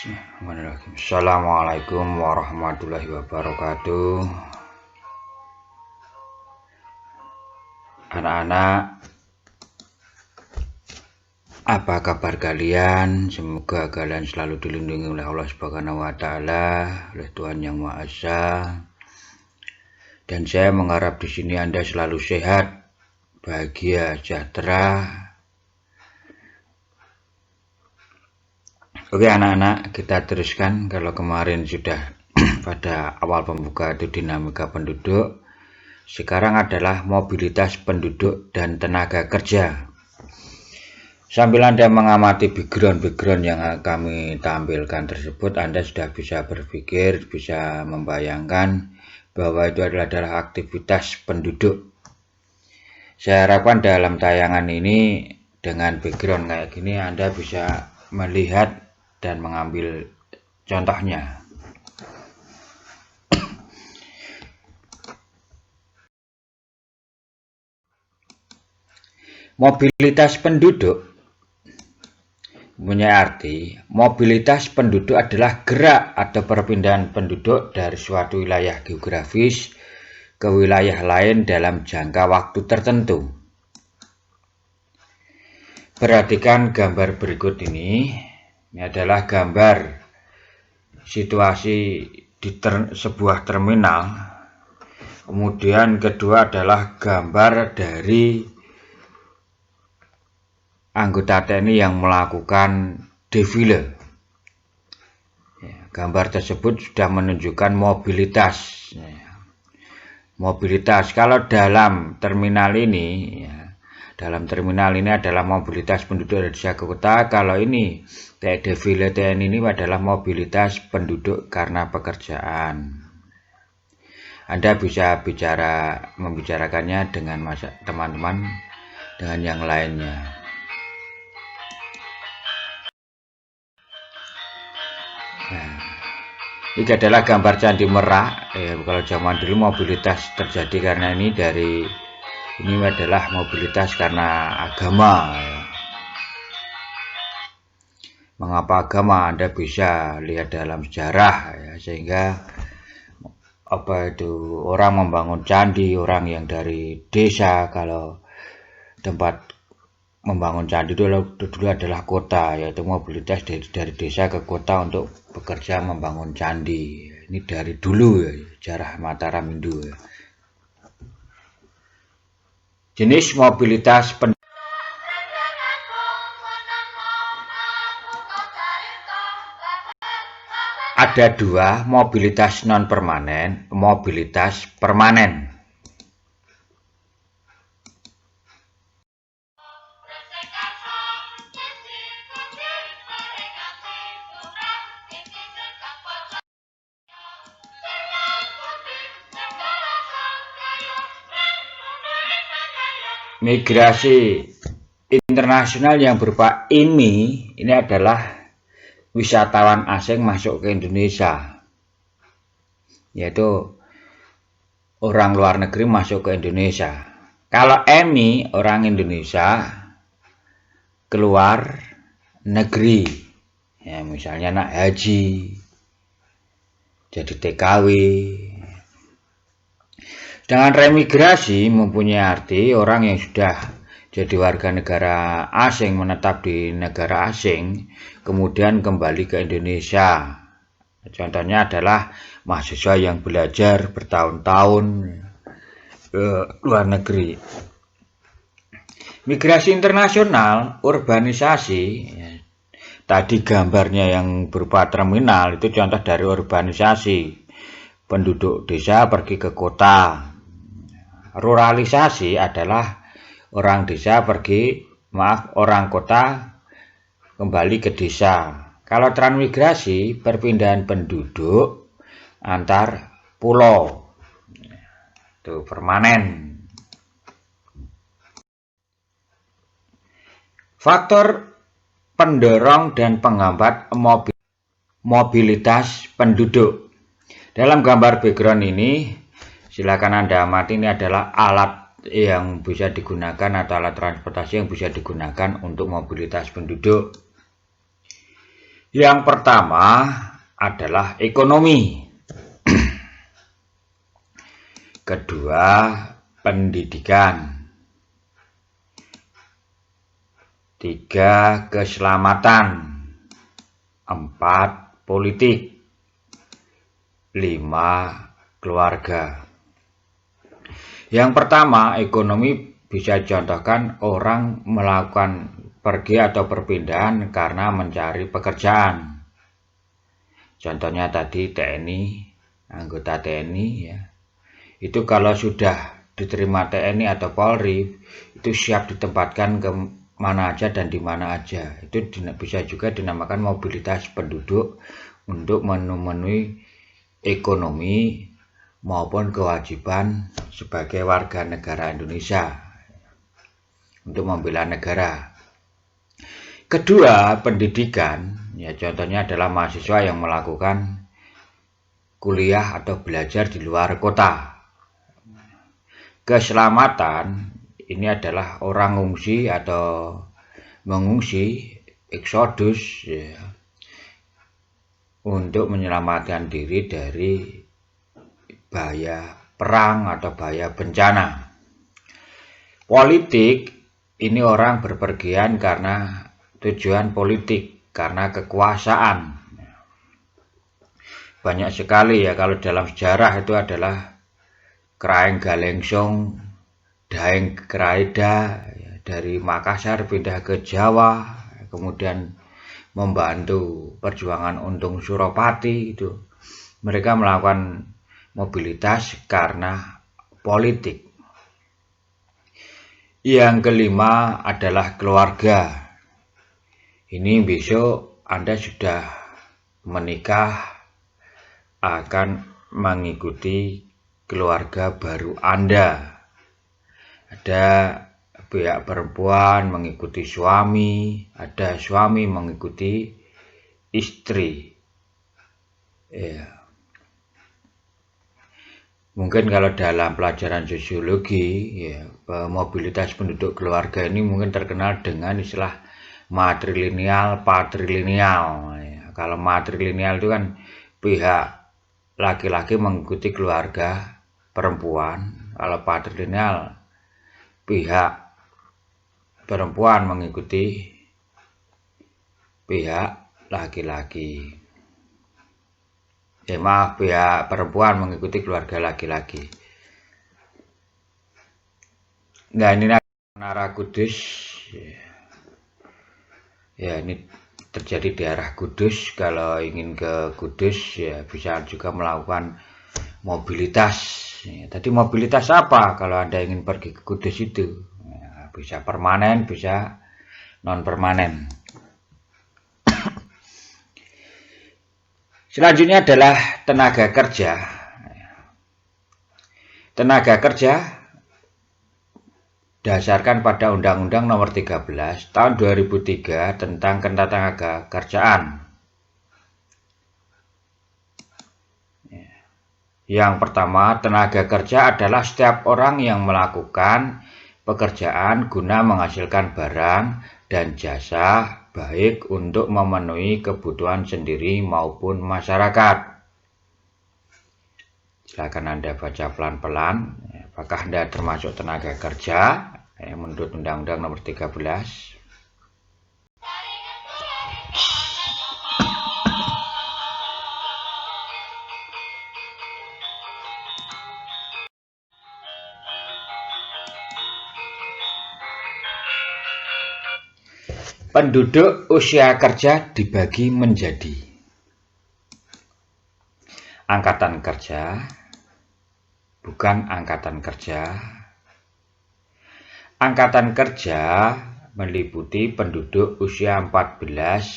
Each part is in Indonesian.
Bismillahirrahmanirrahim. Assalamualaikum warahmatullahi wabarakatuh. Anak-anak, apa kabar kalian? Semoga kalian selalu dilindungi oleh Allah Subhanahu wa Ta'ala, oleh Tuhan Yang Maha Esa. Dan saya mengharap di sini Anda selalu sehat, bahagia, sejahtera. Oke anak-anak, kita teruskan. Kalau kemarin sudah pada awal pembuka itu dinamika penduduk, sekarang adalah mobilitas penduduk dan tenaga kerja. Sambil Anda mengamati background yang kami tampilkan tersebut, Anda sudah bisa berpikir, bisa membayangkan bahwa itu adalah aktivitas penduduk. Saya harapkan dalam tayangan ini dengan background kayak gini Anda bisa melihat dan mengambil contohnya. Mobilitas penduduk punya arti, mobilitas penduduk adalah gerak atau perpindahan penduduk dari suatu wilayah geografis ke wilayah lain dalam jangka waktu tertentu. Perhatikan gambar berikut ini. Ini adalah gambar situasi di sebuah terminal. Kemudian kedua adalah gambar dari anggota TNI yang melakukan defile. Gambar tersebut sudah menunjukkan mobilitas. Mobilitas kalau dalam terminal ini, dalam terminal ini adalah mobilitas penduduk dari desa ke kota. Kalau ini kayak defile TNI ini adalah mobilitas penduduk karena pekerjaan. Anda bisa membicarakannya dengan teman-teman dengan yang lainnya. Nah, ini adalah gambar Candi Merak. Kalau zaman dulu mobilitas terjadi karena ini adalah mobilitas karena agama. Mengapa agama? Anda bisa lihat dalam sejarah sehingga orang membangun candi, orang yang dari desa. Kalau tempat membangun candi dulu adalah kota, yaitu mobilitas dari desa ke kota untuk bekerja membangun candi. Ini dari dulu sejarah Mataram Hindu. Jenis mobilitas ada dua, mobilitas non permanen, mobilitas permanen. Migrasi internasional yang berupa ini adalah wisatawan asing masuk ke Indonesia, yaitu orang luar negeri masuk ke Indonesia. Kalau EMI, orang Indonesia keluar negeri, misalnya nak haji, jadi TKW. Dengan remigrasi mempunyai arti orang yang sudah jadi warga negara asing, menetap di negara asing, kemudian kembali ke Indonesia. Contohnya adalah mahasiswa yang belajar bertahun-tahun ke luar negeri. Migrasi internasional, urbanisasi, tadi gambarnya yang berupa terminal, itu contoh dari urbanisasi. Penduduk desa pergi ke kota. Ruralisasi adalah orang kota kembali ke desa. Kalau transmigrasi, perpindahan penduduk antar pulau, itu permanen. Faktor pendorong dan penghambat mobilitas penduduk. Dalam gambar background ini, silakan Anda amati, ini adalah alat yang bisa digunakan atau alat transportasi yang bisa digunakan untuk mobilitas penduduk. Yang pertama adalah ekonomi. Kedua, pendidikan. Tiga, keselamatan. Empat, politik. Lima, keluarga. Yang pertama, ekonomi bisa contohkan orang melakukan pergi atau perpindahan karena mencari pekerjaan. Contohnya tadi TNI, anggota TNI ya. Itu kalau sudah diterima TNI atau Polri, itu siap ditempatkan ke mana aja dan di mana aja. Itu bisa juga dinamakan mobilitas penduduk untuk memenuhi ekonomi maupun kewajiban sebagai warga negara Indonesia untuk membela negara. Kedua, pendidikan. Ya, contohnya adalah mahasiswa yang melakukan kuliah atau belajar di luar kota. Keselamatan ini adalah orang mengungsi atau mengungsi eksodus ya, untuk menyelamatkan diri dari bahaya perang atau bahaya bencana. Politik ini orang berpergian karena tujuan politik, karena kekuasaan. Banyak sekali ya, kalau dalam sejarah itu adalah Kraeng Galengsong, Daeng Kraida, dari Makassar pindah ke Jawa, kemudian membantu perjuangan Untung Suropati itu. Mereka melakukan mobilitas karena politik. Yang kelima adalah keluarga. Ini besok Anda sudah menikah, akan mengikuti keluarga baru Anda. Ada pihak perempuan mengikuti suami, ada suami mengikuti istri. Ya. Mungkin kalau dalam pelajaran sosiologi, ya, mobilitas penduduk keluarga ini mungkin terkenal dengan istilah matrilineal, patrilineal. Ya. Kalau matrilineal itu kan pihak laki-laki mengikuti keluarga perempuan. Kalau patrilineal, pihak perempuan mengikuti pihak laki-laki. Maaf, pihak perempuan mengikuti keluarga laki-laki. Nah, ini Menara Kudus. Ya, ini terjadi di arah Kudus. Kalau ingin ke Kudus, ya bisa juga melakukan mobilitas. Ya, tadi mobilitas apa kalau Anda ingin pergi ke Kudus itu? Ya, bisa permanen, bisa non-permanen. Selanjutnya adalah tenaga kerja. Tenaga kerja dasarkan pada Undang-Undang Nomor 13 Tahun 2003 tentang Ketenaga Kerjaan. Yang pertama, tenaga kerja adalah setiap orang yang melakukan pekerjaan guna menghasilkan barang dan jasa baik untuk memenuhi kebutuhan sendiri maupun masyarakat. Silakan Anda baca pelan-pelan. Apakah Anda termasuk tenaga kerja menurut Undang-Undang Nomor 13? Penduduk usia kerja dibagi menjadi angkatan kerja, bukan angkatan kerja. Angkatan kerja meliputi penduduk usia 14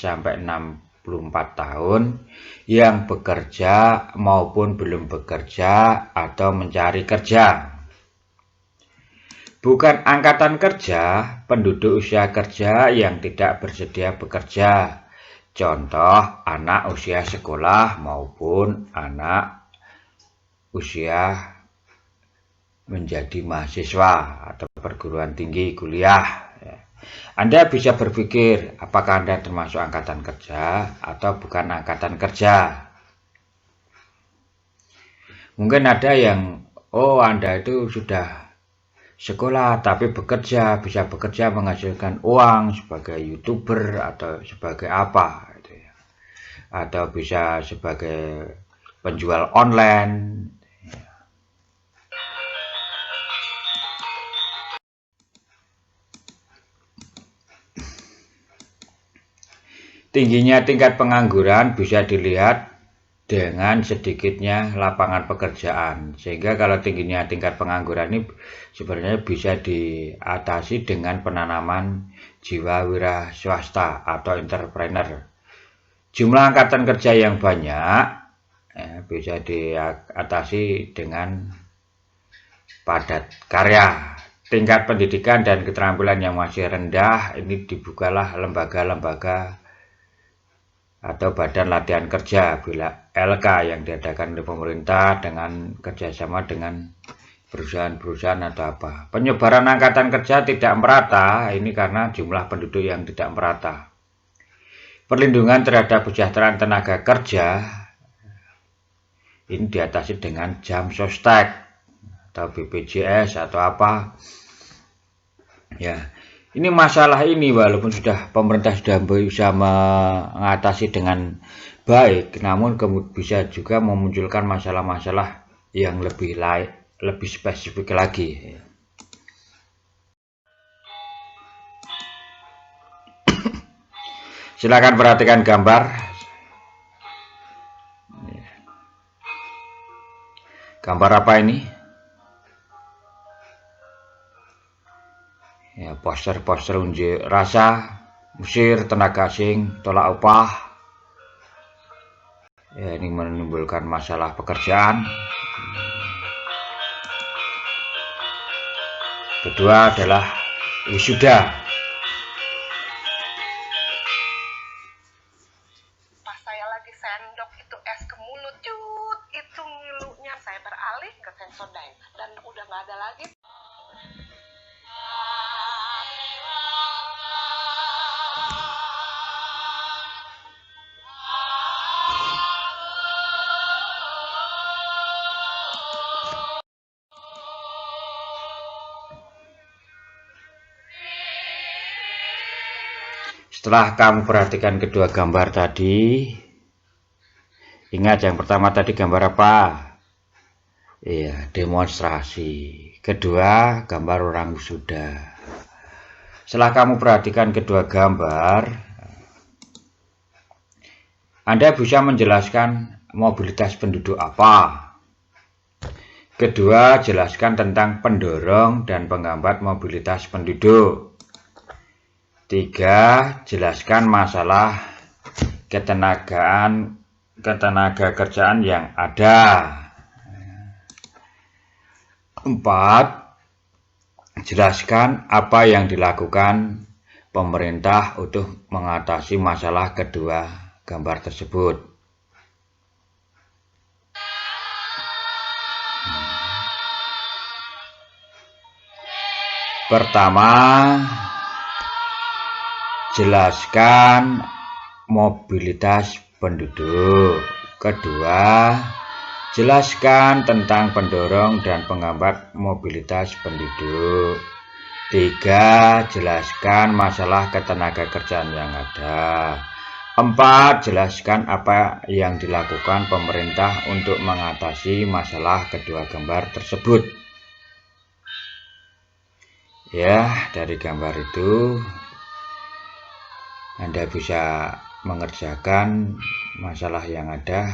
sampai 64 tahun yang bekerja maupun belum bekerja atau mencari kerja. Bukan angkatan kerja, penduduk usia kerja yang tidak bersedia bekerja. Contoh, anak usia sekolah maupun anak usia menjadi mahasiswa atau perguruan tinggi kuliah. Anda bisa berpikir apakah Anda termasuk angkatan kerja atau bukan angkatan kerja. Mungkin ada yang, oh Anda itu sudah sekolah tapi bekerja, bisa bekerja menghasilkan uang sebagai YouTuber atau sebagai apa gitu ya. Atau bisa sebagai penjual online. Tingginya tingkat pengangguran bisa dilihat dengan sedikitnya lapangan pekerjaan. Sehingga kalau tingginya tingkat pengangguran ini sebenarnya bisa diatasi dengan penanaman jiwa wira swasta atau entrepreneur. Jumlah angkatan kerja yang banyak bisa diatasi dengan padat karya. Tingkat pendidikan dan keterampilan yang masih rendah ini dibukalah lembaga-lembaga atau badan latihan kerja bila LK yang diadakan oleh pemerintah dengan kerjasama dengan perusahaan-perusahaan atau apa. Penyebaran angkatan kerja tidak merata, ini karena jumlah penduduk yang tidak merata. Perlindungan terhadap kesejahteraan tenaga kerja ini diatasi dengan jam sostek atau BPJS atau apa. Ya, ini masalah ini walaupun pemerintah sudah bisa mengatasi dengan baik, namun bisa juga memunculkan masalah-masalah yang lebih spesifik lagi. Silakan perhatikan gambar. Gambar apa ini? Ya, poster-poster unjuk rasa, usir tenaga asing, tolak upah. Ya, ini menimbulkan masalah pekerjaan. Kedua adalah wisuda. Pas saya lagi sendok itu es ke mulut, cut, itu ngilunya saya beralih ke Sensodyne dan udah nggak ada lagi. Setelah kamu perhatikan kedua gambar tadi, ingat yang pertama tadi gambar apa? Iya, demonstrasi. Kedua, gambar orang wisuda. Setelah kamu perhatikan kedua gambar, Anda bisa menjelaskan mobilitas penduduk apa. Kedua, jelaskan tentang pendorong dan penghambat mobilitas penduduk. 3. Jelaskan masalah ketenaga kerjaan yang ada. 4. Jelaskan apa yang dilakukan pemerintah untuk mengatasi masalah kedua gambar tersebut. Pertama, jelaskan mobilitas penduduk. Kedua, jelaskan tentang pendorong dan penghambat mobilitas penduduk. 3. Jelaskan masalah ketenaga kerjaan yang ada. 4. Jelaskan apa yang dilakukan pemerintah untuk mengatasi masalah kedua gambar tersebut. Ya, dari gambar itu Anda bisa mengerjakan masalah yang ada.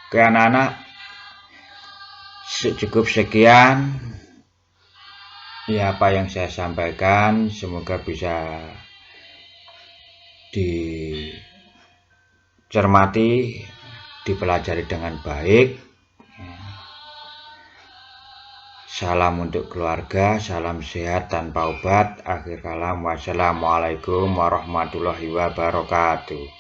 Oke anak-anak, cukup sekian ya apa yang saya sampaikan, semoga bisa dicermati, dipelajari dengan baik. Salam untuk keluarga, salam sehat tanpa obat. Akhir kalam, wassalamualaikum warahmatullahi wabarakatuh.